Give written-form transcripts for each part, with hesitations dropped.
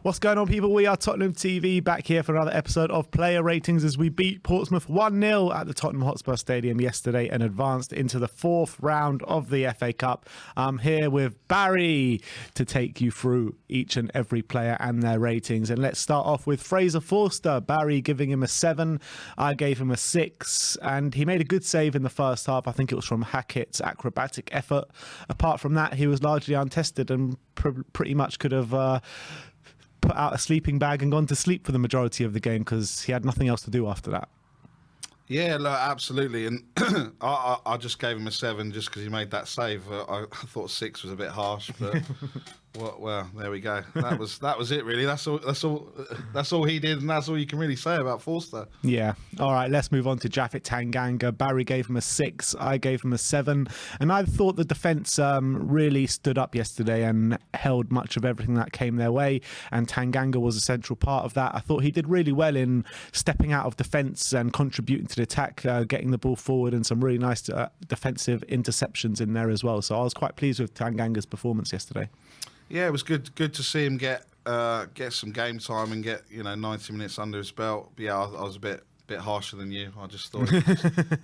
What's going on, people? We are Tottenham TV, back here for another episode of Player Ratings as we beat Portsmouth 1-0 at the Tottenham Hotspur Stadium yesterday and advanced into the fourth round of the FA Cup. I'm here with Barry to take you through each and every player and their ratings. And let's start off with Fraser Forster. Barry giving him a 7. I gave him a 6. And he made a good save in the first half. I think it was from Hackett's acrobatic effort. Apart from that, he was largely untested and pretty much could have put out a sleeping bag and gone to sleep for the majority of the game because he had nothing else to do after that. Yeah, look, absolutely. And I just gave him a 7 just because he made that save. I thought 6 was a bit harsh, but well, there we go. That was it, really. That's all he did, and that's all you can really say about Forster. Yeah. All right, let's move on to Japhet Tanganga. Barry gave him a 6. I gave him a 7. And I thought the defence really stood up yesterday and held much of everything that came their way. And Tanganga was a central part of that. I thought he did really well in stepping out of defence and contributing to the attack, getting the ball forward, and some really nice defensive interceptions in there as well. So I was quite pleased with Tanganga's performance yesterday. Yeah, it was good to see him get some game time and get 90 minutes under his belt. But yeah, I was a bit harsher than you. I just thought he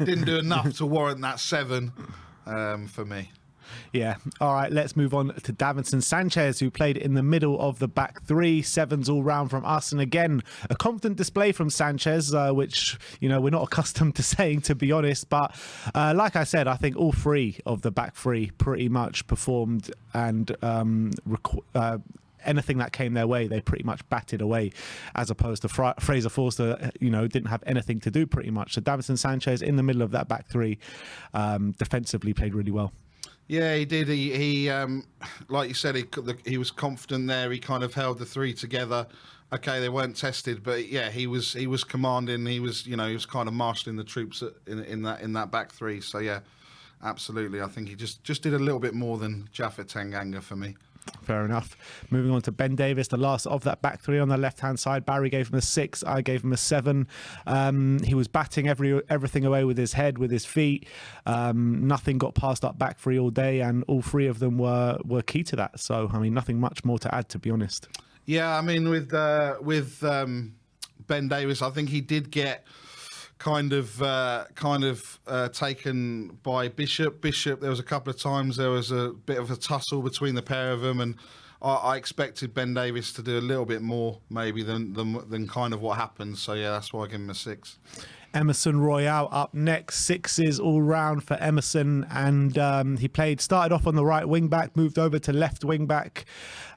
didn't do enough to warrant that 7 for me. Yeah. All right, let's move on to Davinson Sanchez, who played in the middle of the back three. 7s all round from us. And again, a confident display from Sanchez, which, we're not accustomed to saying, to be honest. But like I said, I think all 3 of the back 3 pretty much performed, and anything that came their way, they pretty much batted away, as opposed to Fraser Forster, didn't have anything to do pretty much. So Davinson Sanchez in the middle of that back 3 defensively played really well. Yeah, he did. He like you said, he was confident there. He kind of held the 3 together. Okay, they weren't tested, but yeah, he was commanding. He was kind of marshalling the troops in that back 3. So yeah, absolutely. I think he just did a little bit more than Japhet Tanganga for me. Fair enough. Moving on to Ben Davies, the last of that back 3 on the left-hand side. Barry gave him a 6. I gave him a 7. He was batting everything away with his head, with his feet. Nothing got past that back 3 all day, and all 3 of them were key to that. So, nothing much more to add, to be honest. Yeah, with Ben Davies, I think he did get kind of taken by Bishop. There was a couple of times there was a bit of a tussle between the pair of them, and I expected Ben Davies to do a little bit more maybe than kind of what happened. So yeah, that's why I give him a 6. Emerson Royale up next. 6s all round for Emerson, and he started off on the right wing back, moved over to left wing back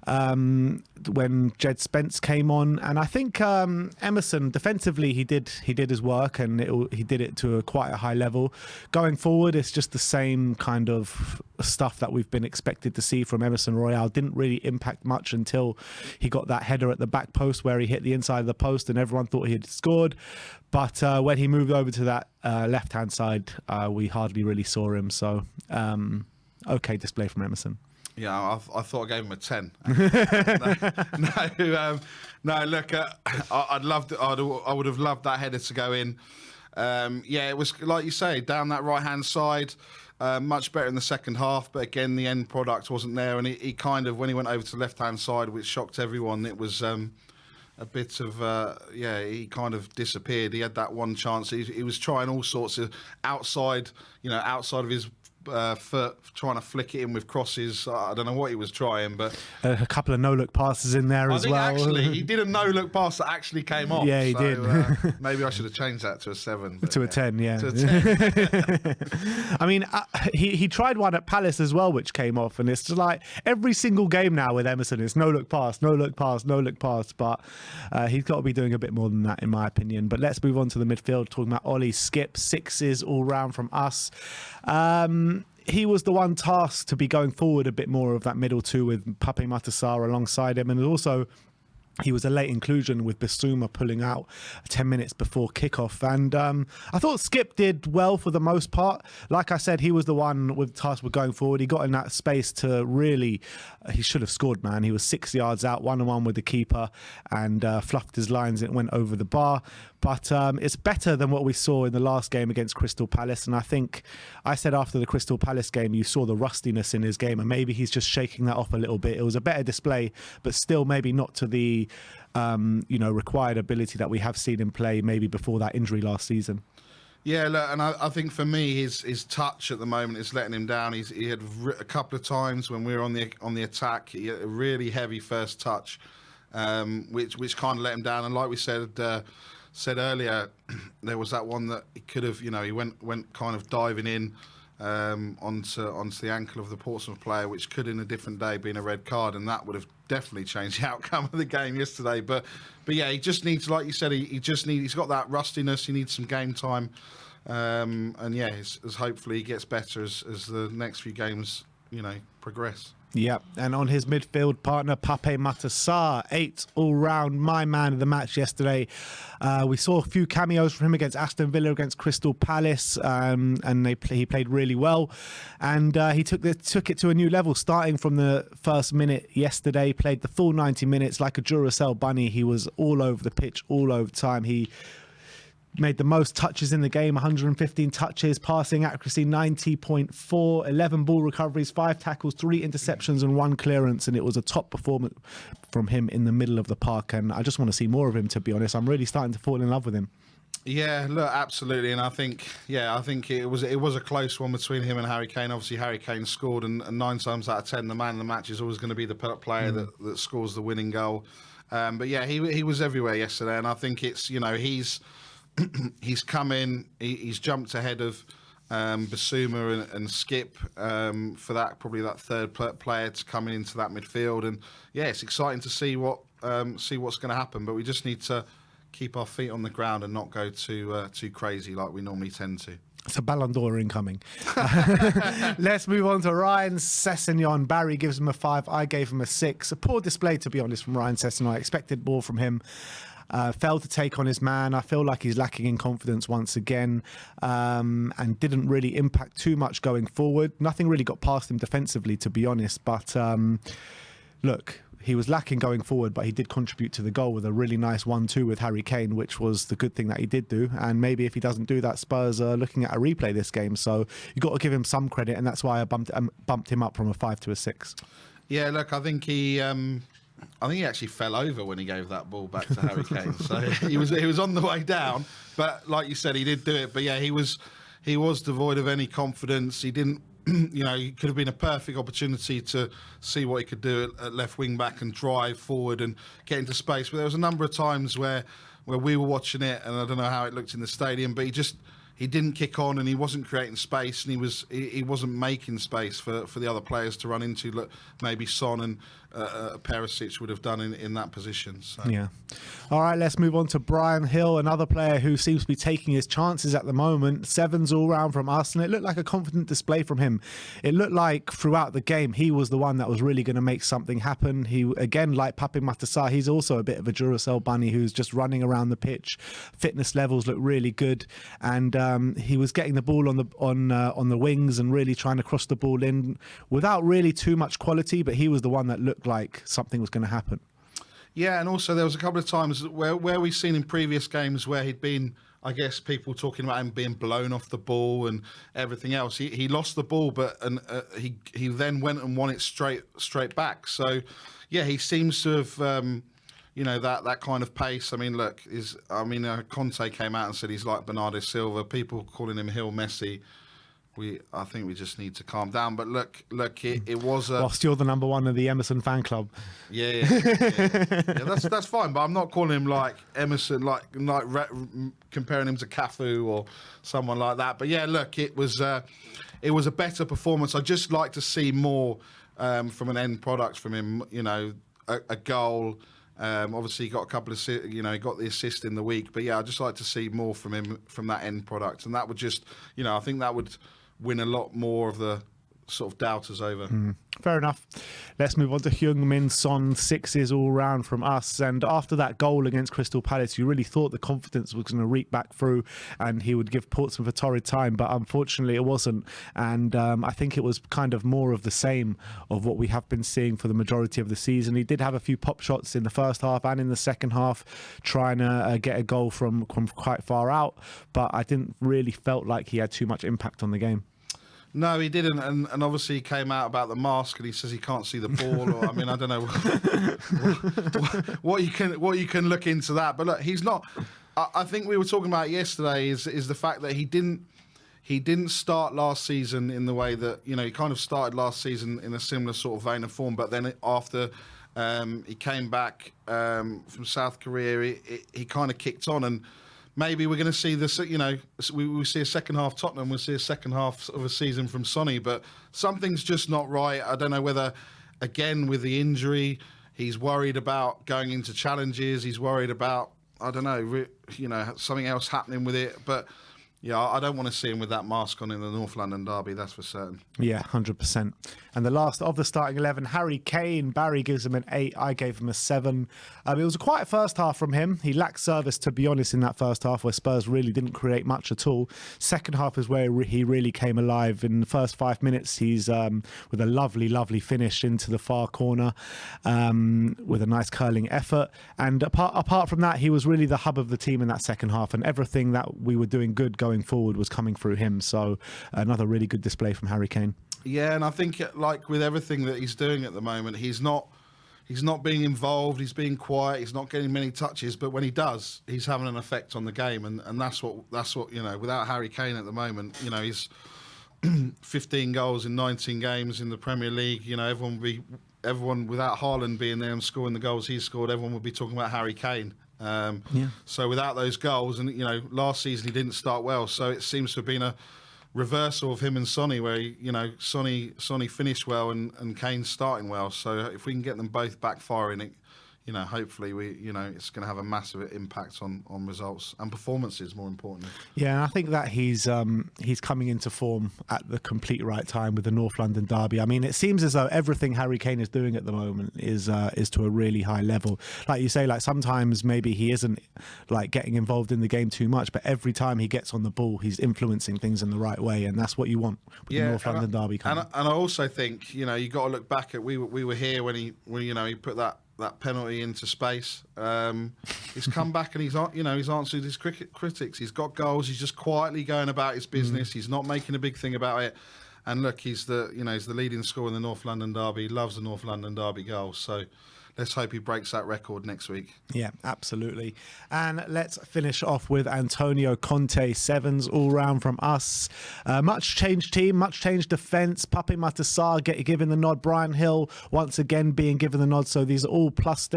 when Jed Spence came on, and I think Emerson defensively he did his work, and he did it to quite a high level. Going forward, it's just the same kind of stuff that we've been expected to see from Emerson Royale. Didn't really impact much until he got that header at the back post where he hit the inside of the post and everyone thought he had scored. But when he moved over to that left-hand side, we hardly really saw him. So, okay display from Emerson. Yeah, I thought I gave him a 10. No, look, I would have loved that header to go in. Yeah, it was like you say, down that right-hand side, much better in the second half. But again, the end product wasn't there, and he kind of, when he went over to the left-hand side, which shocked everyone, it was a bit of he kind of disappeared. He had that one chance. He was trying all sorts of outside of his foot, trying to flick it in with crosses. I don't know what he was trying, but a couple of no-look passes in there as well. Actually, he did a no-look pass that actually came off. Yeah, he did. Maybe I should have changed that to a 7. To a 10, yeah. To a 10. He tried one at Palace as well, which came off, and it's just like every single game now with Emerson, it's no-look pass, no-look pass, no-look pass. But he's got to be doing a bit more than that, in my opinion. But let's move on to the midfield, talking about Ollie Skipp. 6s all round from us. He was the one tasked to be going forward a bit more of that middle 2 with Pape Souare alongside him, and also he was a late inclusion with Bissouma pulling out 10 minutes before kickoff. And I thought Skipp did well for the most part. Like I said, he was the one with tasked with going forward. He got in that space to really, he should have scored, man. He was 6 yards out, 1-on-1 with the keeper, and fluffed his lines. It went over the bar. But it's better than what we saw in the last game against Crystal Palace. And I think I said after the Crystal Palace game, you saw the rustiness in his game, and maybe he's just shaking that off a little bit. It was a better display, but still maybe not to the the required ability that we have seen him play maybe before that injury last season. Yeah, look, and I think for me, his touch at the moment is letting him down. He had a couple of times when we were on the attack, he had a really heavy first touch, which kind of let him down. And like we said earlier, there was that one that he could have, he went kind of diving in onto the ankle of the Portsmouth player, which could in a different day been a red card, and that would have definitely changed the outcome of the game yesterday. But yeah, he just needs, like you said, he's got that rustiness. He needs some game time, and yeah, as hopefully he gets better as the next few games progress. Yeah, and on his midfield partner, Pape Souare, 8 all-round, my man of the match yesterday. We saw a few cameos from him against Aston Villa, against Crystal Palace, and he played really well. And he took it to a new level, starting from the first minute yesterday, played the full 90 minutes like a Duracell bunny. He was all over the pitch, all over time. He made the most touches in the game, 115 touches, passing accuracy 90.4, 11 ball recoveries, 5 tackles, 3 interceptions and 1 clearance, and it was a top performance from him in the middle of the park, and I just want to see more of him, to be honest. I'm really starting to fall in love with him. Yeah, look, absolutely, and I think it was a close one between him and Harry Kane. Obviously, Harry Kane scored, and 9 times out of 10, the man of the match is always going to be the player that scores the winning goal. But yeah, he was everywhere yesterday, and I think it's he's come in, he's jumped ahead of Bissouma and Skipp for probably that third player to come into that midfield, and yeah, it's exciting to see what's going to happen. But we just need to keep our feet on the ground and not go too crazy like we normally tend to. It's a Ballon d'Or incoming. Let's move on to Ryan Sessegnon. Barry gives him a 5. I gave him a 6. A poor display, to be honest, from Ryan Sessegnon. I expected more from him. Failed to take on his man. I feel like he's lacking in confidence once again, and didn't really impact too much going forward. Nothing really got past him defensively, to be honest. But look, he was lacking going forward, but he did contribute to the goal with a really nice 1-2 with Harry Kane, which was the good thing that he did do. And maybe if he doesn't do that, Spurs are looking at a replay this game. So you've got to give him some credit, and that's why I bumped him up from a 5 to a 6. Yeah, look, I think he actually fell over when he gave that ball back to Harry Kane. So he was on the way down, but like you said, he did do it. But yeah, he was devoid of any confidence. He didn't, he could have been a perfect opportunity to see what he could do at left wing back and drive forward and get into space. But there was a number of times where we were watching it, and I don't know how it looked in the stadium, but he didn't kick on, and he wasn't creating space, and he wasn't making space for the other players to run into. Look, maybe Son and Perisic would have done in that position. So. Yeah. All right, let's move on to Brian Hill, another player who seems to be taking his chances at the moment. 7s all round from us, and it looked like a confident display from him. It looked like throughout the game he was the one that was really going to make something happen. He, again, like Pape Souare, he's also a bit of a Duracell bunny who's just running around the pitch. Fitness levels look really good, and he was getting the ball on the wings and really trying to cross the ball in without really too much quality, but he was the one that looked like something was going to happen. Yeah, and also there was a couple of times where we've seen in previous games where he'd been, I guess, people talking about him being blown off the ball and everything else. He lost the ball, but he then went and won it straight back. So yeah, he seems to have that kind of pace. I mean, look, Conte came out and said he's like Bernardo Silva. People calling him Hill Messi. I think we just need to calm down. But look, it was a... Whilst you're the number one of the Emerson fan club. Yeah, that's fine. But I'm not calling him like Emerson, like comparing him to Cafu or someone like that. But yeah, look, it was a better performance. I'd just like to see more from an end product from him. A goal. Obviously, he got a couple of, he got the assist in the week. But yeah, I'd just like to see more from him from that end product, and that would just, I think that would win a lot more of the sort of doubters over. Fair enough. Let's move on to HeungMin Son, 6s all round from us. And after that goal against Crystal Palace, you really thought the confidence was going to reap back through and he would give Portsmouth a torrid time, but unfortunately it wasn't. And I think it was kind of more of the same of what we have been seeing for the majority of the season. He did have a few pop shots in the first half and in the second half, trying to get a goal from quite far out, but I didn't really felt like he had too much impact on the game. No, he didn't, and obviously he came out about the mask, and he says he can't see the ball. Or I mean, I don't know what you can look into that. But look, he's not. I think we were talking about yesterday is the fact that he didn't start last season in the way that he kind of started last season in a similar sort of vein of form. But then after he came back from South Korea, he kind of kicked on and. Maybe we're going to see this, we see a second half Tottenham, we'll see a second half of a season from Sonny, but something's just not right. I don't know whether, again, with the injury, he's worried about going into challenges, he's worried about, I don't know, something else happening with it, but yeah, I don't want to see him with that mask on in the North London derby, that's for certain. Yeah, 100%. And the last of the starting 11, Harry Kane. Barry gives him an 8. I gave him a 7. It was a quiet first half from him. He lacked service, to be honest, in that first half where Spurs really didn't create much at all. Second half is where he really came alive. In the first 5 minutes, he's with a lovely, lovely finish into the far corner with a nice curling effort. And apart from that, he was really the hub of the team in that second half. And everything that we were doing good going forward was coming through him. So another really good display from Harry Kane. Yeah, and I think like with everything that he's doing at the moment, he's not being involved, he's being quiet, he's not getting many touches, but when he does, he's having an effect on the game, and that's what without Harry Kane at the moment, he's 15 goals in 19 games in the Premier League, everyone without Haaland being there and scoring the goals he's scored, everyone would be talking about Harry Kane. So without those goals, and last season he didn't start well, so it seems to have been a reversal of him and Sonny, where Sonny finished well and Kane's starting well. So if we can get them both back firing, it hopefully it's going to have a massive impact on results and performances, more importantly. Yeah, and I think that he's coming into form at the complete right time with the North London derby. I mean, it seems as though everything Harry Kane is doing at the moment is to a really high level. Like you say, like sometimes maybe he isn't like getting involved in the game too much, but every time he gets on the ball, he's influencing things in the right way, and that's what you want with the North London derby coming. And I also think you got to look back at we were here when he put that penalty into space. He's come back and he's answered his critics. He's got goals. He's just quietly going about his business. He's not making a big thing about it. And look, he's the leading scorer in the North London derby. He loves the North London derby goals. So let's hope he breaks that record next week. Yeah, absolutely. And let's finish off with Antonio Conte. 7s all round from us. Much changed team, much changed defence. Pape Souare given the nod. Brian Hill once again being given the nod. So these are all plus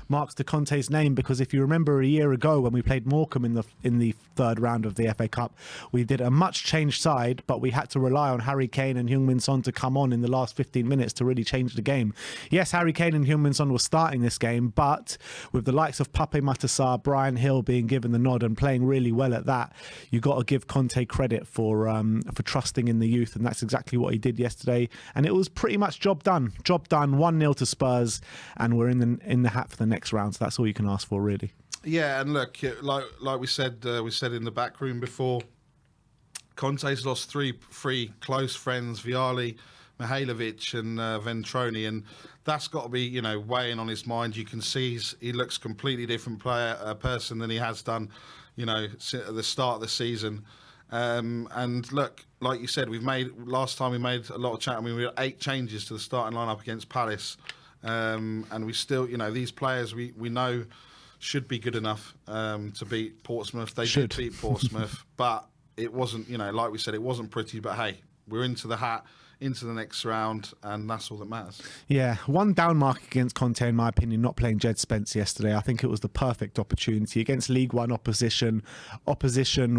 marks to Conte's name, because if you remember a year ago when we played Morecambe in the third round of the FA Cup, we did a much changed side, but we had to rely on Harry Kane and HeungMin to come on in the last 15 minutes to really change the game. Yes, Harry Kane and HeungMin were starting this game, but with the likes of Pape Souare, Brian Hill being given the nod and playing really well at that, you got to give Conte credit for trusting in the youth, and that's exactly what he did yesterday. And it was pretty much job done. 1-0 to Spurs, and we're in the hat for the next round. So that's all you can ask for, really. Yeah, and look, like we said in the back room before, Conte's lost three close friends, Vialli, Mihailovic and Ventroni, and that's got to be weighing on his mind. You can see he looks completely different person than he has done at the start of the season. And look, like you said, last time we made a lot of chat. I mean, we had 8 changes to the starting lineup against Palace, and we still these players we know should be good enough to beat Portsmouth. They did beat Portsmouth, but it wasn't like we said, it wasn't pretty. But hey, we're into the hat, into the next round, and that's all that matters. Yeah, one down mark against Conte, in my opinion, not playing Jed Spence yesterday. I think it was the perfect opportunity against League One opposition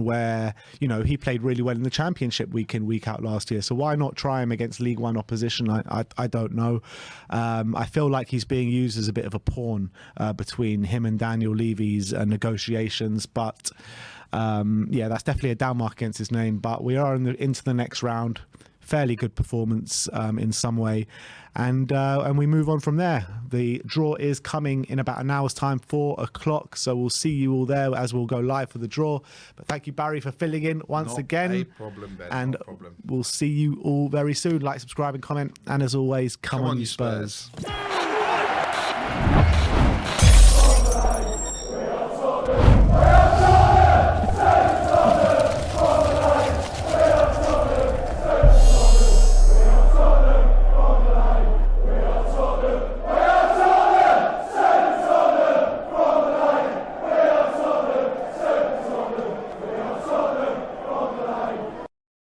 where he played really well in the Championship week in, week out last year. So why not try him against League One opposition? I don't know. I feel like he's being used as a bit of a pawn between him and Daniel Levy's negotiations, but that's definitely a down mark against his name. But we are into the next round. Fairly good performance in some way, and we move on from there. The draw is coming in about an hour's time, 4 o'clock, so we'll see you all there as we'll go live for the draw. But thank you, Barry, for filling in once again. Not a problem, Ben. And not a problem. We'll see you all very soon. Like, subscribe and comment, and as always, come on you Spurs.